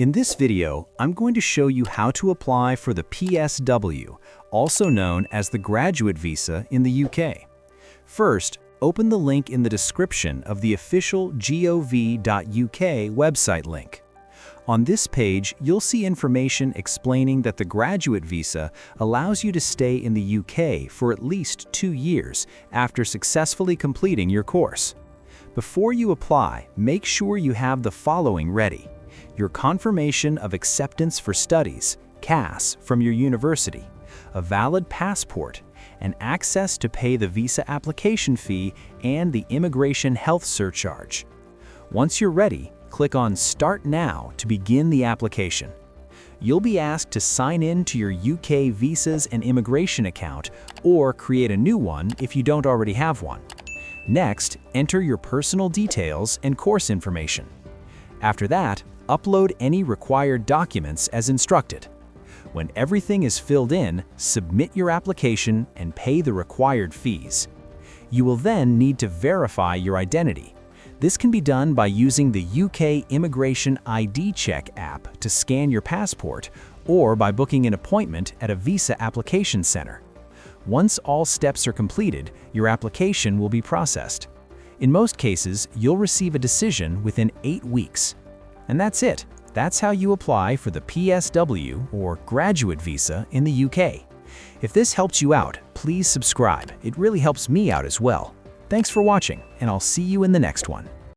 In this video, I'm going to show you how to apply for the PSW, also known as the Graduate Visa in the UK. First, open the link in the description of the official gov.uk website link. On this page, you'll see information explaining that the Graduate Visa allows you to stay in the UK for at least 2 years after successfully completing your course. Before you apply, make sure you have the following ready: your confirmation of acceptance for studies, CAS, from your university, a valid passport, and access to pay the visa application fee and the immigration health surcharge. Once you're ready, click on Start Now to begin the application. You'll be asked to sign in to your UK Visas and Immigration account or create a new one if you don't already have one. Next, enter your personal details and course information. After that, upload any required documents as instructed. When everything is filled in, submit your application and pay the required fees. You will then need to verify your identity. This can be done by using the UK Immigration ID Check app to scan your passport or by booking an appointment at a visa application center. Once all steps are completed, your application will be processed. In most cases, you'll receive a decision within 8 weeks. And that's it. That's how you apply for the PSW or Graduate Visa in the UK. If this helped you out, please subscribe. It really helps me out as well. Thanks for watching, and I'll see you in the next one.